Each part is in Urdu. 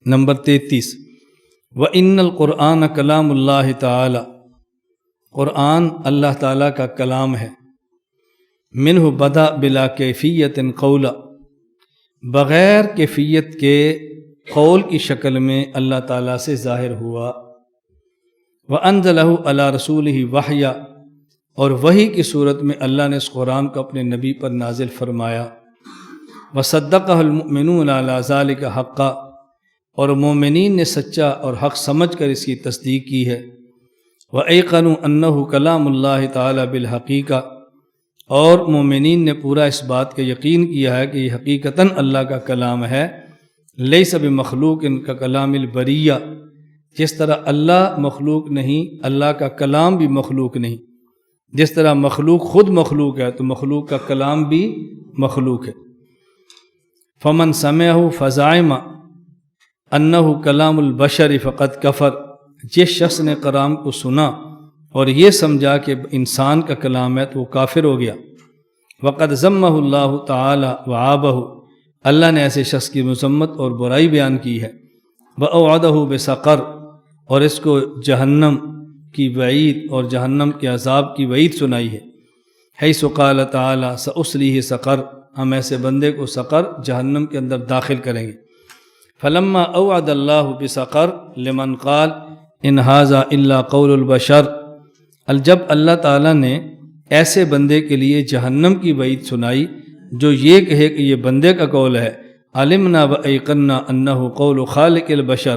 نمبر 33 وَإِنَّ الْقُرْآنَ کلام اللہ تعالی، قرآن اللہ تعالیٰ کا کلام ہے۔ منہ بدا بلا کیفیت قولا، بغیر کیفیت کے قول کی شکل میں اللہ تعالیٰ سے ظاہر ہوا۔ وَأَنزَلَهُ عَلَى رَسُولِهِ وَحْيًا، اور وحی کی صورت میں اللہ نے اس قرآن کو اپنے نبی پر نازل فرمایا۔ وَصَدَّقَهُ الْمُؤْمِنُونَ عَلَى ذَلِكَ حَقًّا، اور مومنین نے سچا اور حق سمجھ کر اس کی تصدیق کی ہے۔ وَأَيْقَنُوا أَنَّهُ كَلَامُ اللَّهِ تَعَالَى بِالْحَقِيقَةِ، اور مومنین نے پورا اس بات کا یقین کیا ہے کہ یہ حقیقتاً اللہ کا کلام ہے۔ لَيْسَ بِمَخْلُوقٍ كَكَلَامِ الْبَرِيَّةِ، جس طرح اللہ مخلوق نہیں، اللہ کا کلام بھی مخلوق نہیں۔ جس طرح مخلوق خود مخلوق ہے تو مخلوق کا کلام بھی مخلوق ہے۔ فَمَنْ سَمِعَهُ فَزَعِمَ أَنَّهُ كَلَامُ الْبَشَرِ فَقَدْ كَفَرَ، جس شخص نے کلام کو سنا اور یہ سمجھا کہ انسان کا کلام ہے تو وہ کافر ہو گیا۔ وَقَدْ ذَمَّهُ اللَّهُ تَعَالَى وَعَابَهُ، اللہ نے ایسے شخص کی مذمت اور برائی بیان کی ہے۔ وَأَوْعَدَهُ بِسَقَرَ، اور اس کو جہنم کی وعید اور جہنم کے عذاب کی وعید سنائی ہے۔ حیث قال تعالی سأصلیہ سقر، ہم ایسے بندے کو سقر جہنم کے اندر داخل کریں گے۔ فلما اوعد اللہ بسقر لمن قال ان ھذا الا قول البشر، جب اللہ تعالیٰ نے ایسے بندے کے لیے جہنم کی وعید سنائی جو یہ کہے کہ یہ بندے کا قول ہے، علمنا وایقنا انہ قول خالق البشر،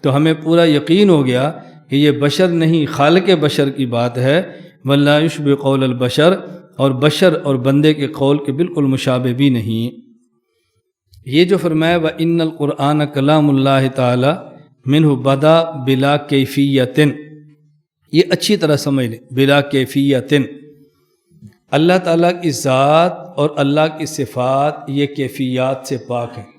تو ہمیں پورا یقین ہو گیا کہ یہ بشر نہیں خالق بشر کی بات ہے۔ وَلَا يُشْبِهُ قول البشر، اور بشر اور بندے کے قول کے بالکل مشابہ بھی نہیں۔ یہ جو فرمایا وَإِنَّ الْقُرْآنَ کلام اللہ تعالی منہ بدا بلا کیفیت، یہ اچھی طرح سمجھ لیں۔ بلا کیفیت، اللہ تعالیٰ کی ذات اور اللہ کی صفات یہ کیفیات سے پاک ہیں۔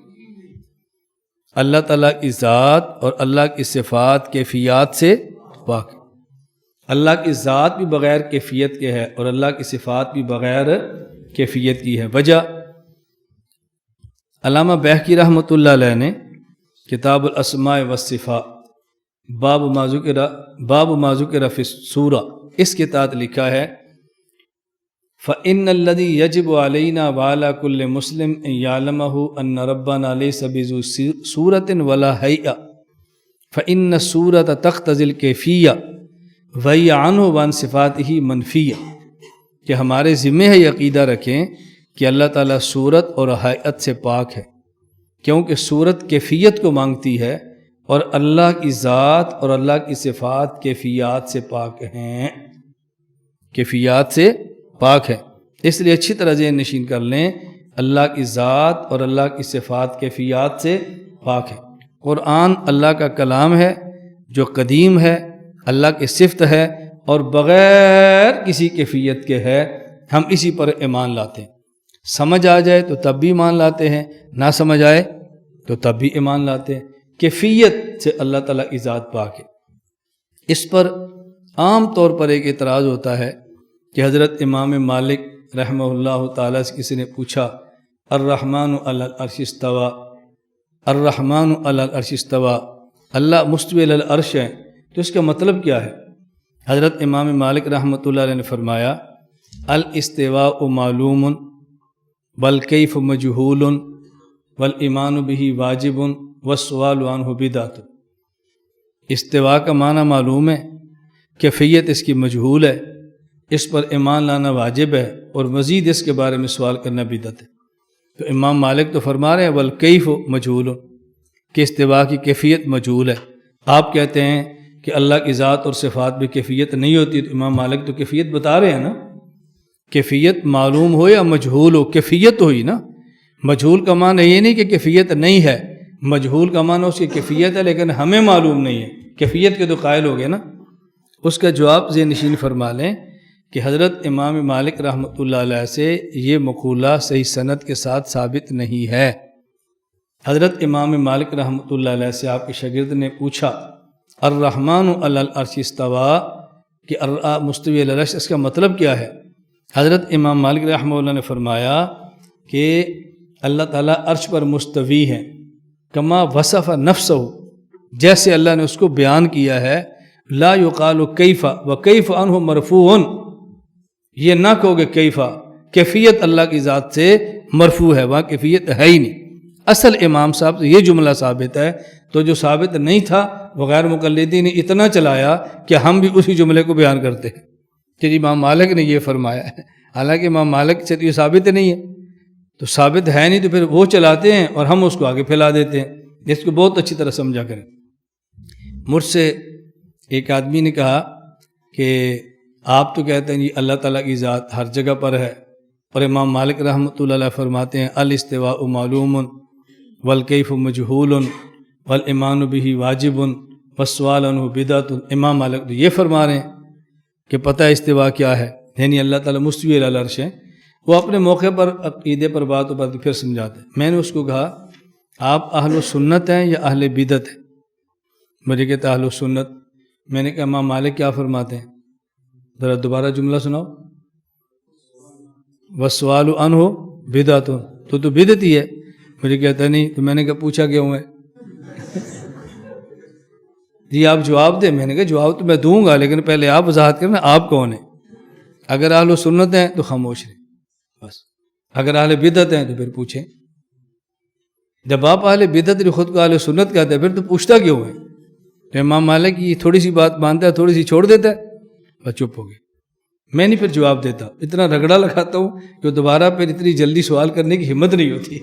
اللہ تعالیٰ کی ذات اور اللہ کی صفات کیفیات سے پاک ہے۔ اللہ کی ذات بھی بغیر کیفیت کے ہے اور اللہ کی صفات بھی بغیر کیفیت کی ہے۔ وجہ علامہ بیہقی رحمۃ اللہ علیہ نے کتاب الاسماء والصفات باب ما ذکر فی السورہ، اس کے تحت لکھا ہے فَإِنَّ الَّذِي يَجِبُ عَلَيْنَا وَعَلَى كُلِّ مُسْلِمٍ أَن يَعْلَمَهُ أَنَّ رَبَّنَا لَيْسَ بِذُو صُورَةٍ وَلَا هَيْئَةٍ فَإِنَّ الصُّورَةَ تَقْتَضِي الْكَيْفِيَّةَ وَهِيَ عَنْهُ وَعَنْ صِفَاتِهِ مَنْفِيَّةٌ، کہ ہمارے ذمہ ہے یہ عقیدہ رکھیں کہ اللہ تعالیٰ صورت اور حیت سے پاک ہے، کیونکہ صورت کیفیت کو مانگتی ہے اور اللہ کی ذات اور اللہ کی صفات کیفیات سے پاک ہیں، کیفیات سے پاک ہے۔ اس لیے اچھی طرح ذہن نشین کر لیں، اللہ کی ذات اور اللہ کی صفات کیفیات سے پاک ہے۔ قرآن اللہ کا کلام ہے جو قدیم ہے، اللہ کی صفت ہے اور بغیر کسی کیفیت کے ہے، ہم اسی پر ایمان لاتے ہیں۔ سمجھ آ جائے تو تب بھی ایمان لاتے ہیں، نہ سمجھ آئے تو تب بھی ایمان لاتے ہیں۔ کیفیت سے اللہ تعالیٰ کی ذات پاک ہے۔ اس پر عام طور پر ایک اعتراض ہوتا ہے کہ حضرت امام مالک رحمہ اللہ تعالیٰ سے کسی نے پوچھا الرحمن علی العرش استویٰ، الرحمن علی العرش استویٰ، اللہ مستوی علی العرش ہے، تو اس کا مطلب کیا ہے؟ حضرت امام مالک رحمۃ اللہ علیہ نے فرمایا الاستواء معلوم والکیف مجہول والایمان بہ واجب والسؤال عنہ بدعۃ۔ استواء کا معنی معلوم ہے، کیفیت اس کی مجہول ہے، اس پر ایمان لانا واجب ہے اور مزید اس کے بارے میں سوال کرنا بدعت ہے۔ تو امام مالک تو فرما رہے ہیں والکیف مجہول، کہ استواء کی کیفیت مجہول ہے۔ آپ کہتے ہیں کہ اللہ کی ذات اور صفات میں کیفیت نہیں ہوتی، تو امام مالک تو کیفیت بتا رہے ہیں نا، کیفیت معلوم ہو یا مجہول ہو، کیفیت ہوئی نا۔ مجہول کا معنی یہ نہیں کہ کیفیت نہیں ہے، مجہول کا معنی اس کی کیفیت ہے لیکن ہمیں معلوم نہیں ہے، کیفیت کے تو قائل ہو گئے نا۔ اس کا جواب ذہن نشین فرما لیں کہ حضرت امام مالک رحمۃ اللہ علیہ سے یہ مقولہ صحیح سند کے ساتھ ثابت نہیں ہے۔ حضرت امام مالک رحمۃ اللہ علیہ سے آپ کے شاگرد نے پوچھا الرحمن علی العرش استویٰ، کہ مستوی علی العرش اس کا مطلب کیا ہے؟ حضرت امام مالک رحمہ اللہ نے فرمایا کہ اللہ تعالیٰ عرش پر مستوی ہیں، کما وصف نفسہ، جیسے اللہ نے اس کو بیان کیا ہے، لا یقال کیف و کیف عنہ مرفوع، یہ نہ کہو کہ کیفا، کیفیت اللہ کی ذات سے مرفوع ہے، وہاں کیفیت ہے ہی نہیں۔ اصل امام صاحب سے یہ جملہ ثابت ہے، تو جو ثابت نہیں تھا وہ غیر مقلدین نے اتنا چلایا کہ ہم بھی اسی جملے کو بیان کرتے ہیں کہ امام مالک نے یہ فرمایا ہے، حالانکہ امام مالک سے تو یہ ثابت نہیں ہے، تو ثابت ہے نہیں تو پھر وہ چلاتے ہیں اور ہم اس کو آگے پھیلا دیتے ہیں۔ اس کو بہت اچھی طرح سمجھا کریں۔ مجھ سے ایک آدمی نے کہا کہ آپ تو کہتے ہیں جی اللہ تعالیٰ کی ذات ہر جگہ پر ہے، اور امام مالک رحمۃ اللہ علیہ فرماتے ہیں الاستواء معلوم والکیف مجہول والایمان بہ واجب والسؤال عنہ بدعۃ۔ امام مالک تو یہ فرما رہے ہیں کہ پتہ استوا کیا ہے، یعنی اللہ تعالیٰ مستوی علی العرش ہے۔ وہ اپنے موقع پر عقیدے پر بات و بات پھر سمجھاتے ہیں۔ میں نے اس کو کہا آپ اہل سنت ہیں یا اہل بدعت ہیں؟ مجھے کہتا اہل سنت۔ میں نے کہا امام مالک کیا فرماتے ہیں؟ ذرا دوبارہ جملہ سناؤ۔ والسؤال عنہ بدعۃ، تو بدعتی ہے۔ مجھے کہتا نہیں، تو میں نے کہا پوچھا کیوں ہے؟ جی آپ جواب دیں۔ میں نے کہا جواب تو میں دوں گا، لیکن پہلے آپ وضاحت کرنا آپ کون ہیں۔ اگر اہل سنت ہیں تو خاموش رہیں بس، اگر اہل بدعت ہیں تو پھر پوچھیں۔ جب آپ اہل بدعت خود کو اہل سنت کہتے ہیں پھر تو پوچھتا کیوں ہے؟ تو امام مالک کی تھوڑی سی بات مانتا ہے، تھوڑی سی چھوڑ دیتا ہے، بس چپ ہو گئے۔ میں نہیں پھر جواب دیتا، اتنا رگڑا لگاتا ہوں کہ دوبارہ پھر اتنی جلدی سوال کرنے کی ہمت نہیں ہوتی۔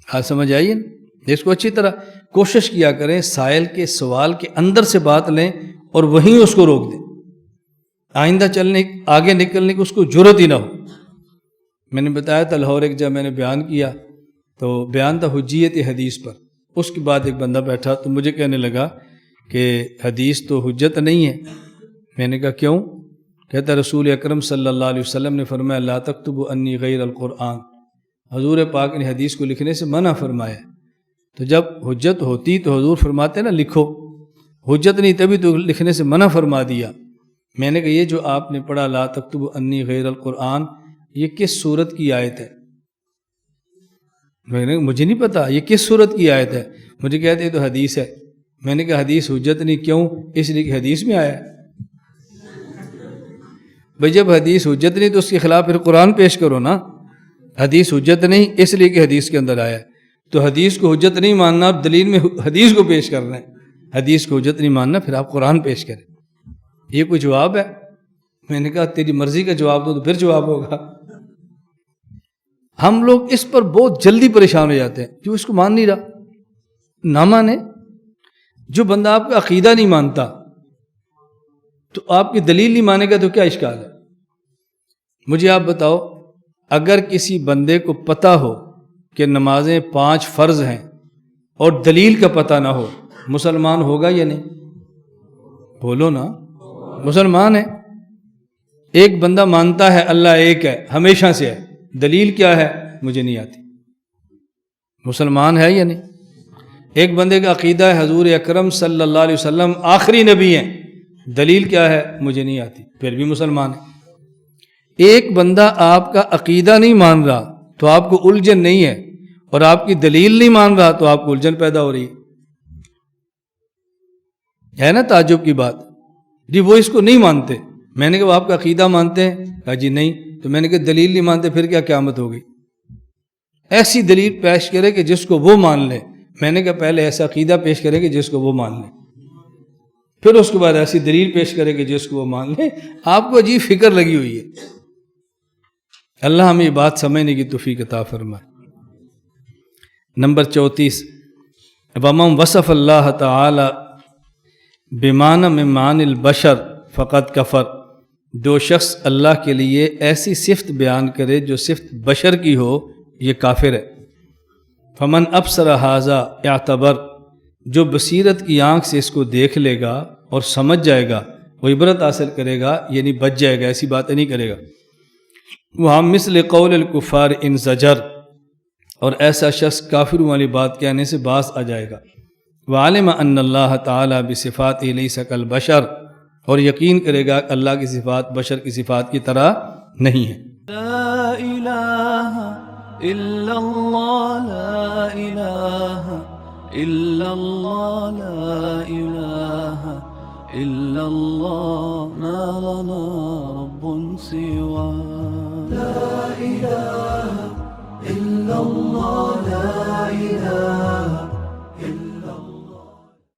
بات سمجھ آئیے نا؟ اس کو اچھی طرح کوشش کیا کریں سائل کے سوال کے اندر سے بات لیں اور وہیں اس کو روک دیں، آئندہ چلنے آگے نکلنے کی اس کو جرت ہی نہ ہو۔ میں نے بتایا تھا لاہور ایک جب میں نے بیان کیا تو بیان تھا حجیت حدیث پر۔ اس کے بعد ایک بندہ بیٹھا تو مجھے کہنے لگا کہ حدیث تو حجت نہیں ہے۔ میں نے کہا کیوں؟ کہتا رسول اکرم صلی اللہ علیہ وسلم نے فرمایا لا تکتبوا انی غیر القرآن، حضور پاک نے حدیث کو لکھنے سے منع فرمایا۔ تو جب حجت ہوتی تو حضور فرماتے نا لکھو، حجت نہیں تبھی تو لکھنے سے منع فرما دیا۔ میں نے کہا یہ جو آپ نے پڑھا لا تکتبوا انی غیر القرآن، یہ کس سورت کی آیت ہے؟ میں نے کہا مجھے نہیں پتا یہ کس سورت کی آیت ہے۔ مجھے کہتے ہیں تو حدیث ہے۔ میں نے کہا حدیث حجت نہیں، کیوں؟ اس لیے کہ حدیث میں آیا ہے۔ بھئی جب حدیث حجت نہیں تو اس کے خلاف پھر قرآن پیش کرو نا۔ حدیث حجت نہیں اس لیے کہ حدیث کے اندر آیا ہے، تو حدیث کو حجت نہیں ماننا، آپ دلیل میں حدیث کو پیش کر رہے ہیں۔ حدیث کو حجت نہیں ماننا، پھر آپ قرآن پیش کریں۔ یہ کوئی جواب ہے؟ میں نے کہا تیری مرضی کا جواب دو تو پھر جواب ہوگا۔ ہم لوگ اس پر بہت جلدی پریشان ہو جاتے ہیں، جو اس کو مان نہیں رہا نہ مانے۔ جو بندہ آپ کا عقیدہ نہیں مانتا تو آپ کی دلیل نہیں مانے گا تو کیا اشکال ہے؟ مجھے آپ بتاؤ، اگر کسی بندے کو پتہ ہو کہ نمازیں 5 فرض ہیں اور دلیل کا پتہ نہ ہو، مسلمان ہوگا یا نہیں؟ بولو نا، مسلمان ہے۔ ایک بندہ مانتا ہے اللہ ایک ہے، ہمیشہ سے ہے، دلیل کیا ہے؟ مجھے نہیں آتی، مسلمان ہے یا نہیں؟ ایک بندے کا عقیدہ ہے حضور اکرم صلی اللہ علیہ وسلم آخری نبی ہیں، دلیل کیا ہے؟ مجھے نہیں آتی، پھر بھی مسلمان ہے۔ ایک بندہ آپ کا عقیدہ نہیں مان رہا تو آپ کو الجھن نہیں ہے، اور آپ کی دلیل نہیں مان رہا تو آپ کو الجھن پیدا ہو رہی ہے نا تعجب کی بات؟ جی وہ اس کو نہیں مانتے۔ میں نے کہا وہ آپ کا عقیدہ مانتے ہیں؟ کہا جی نہیں۔ تو میں نے کہا دلیل نہیں مانتے، پھر کیا قیامت ہوگی؟ ایسی دلیل پیش کرے کہ جس کو وہ مان لے۔ میں نے کہا پہلے ایسا عقیدہ پیش کرے کہ جس کو وہ مان لے، پھر اس کے بعد ایسی دلیل پیش کرے کہ جس کو وہ مان لے۔ آپ کو عجیب فکر لگی ہوئی ہے۔ اللہ ہمیں یہ بات سمجھنے کی توفیق عطا فرمائے۔ نمبر 34، ومن وصف اللہ تعالی بمعنی من معانی البشر فقد کفر، جو شخص اللہ کے لیے ایسی صفت بیان کرے جو صفت بشر کی ہو، یہ کافر ہے۔ فمن ابصر ھذا اعتبر، جو بصیرت کی آنکھ سے اس کو دیکھ لے گا اور سمجھ جائے گا، وہ عبرت حاصل کرے گا، یعنی بچ جائے گا، ایسی باتیں نہیں کرے گا۔ وہاں مثل قول الکفار ان زجر، اور ایسا شخص کافروں والی بات کہنے سے باز آ جائے گا۔ وعلم ان اللہ تعالی بصفاتہ لیس کالبشر، اور یقین کرے گا کہ اللہ کی صفات بشر کی صفات کی طرح نہیں ہے۔ لا الہ إلا الله لا إله إلا الله لا إله إلا الله ما لنا رب سواه لا إله إلا الله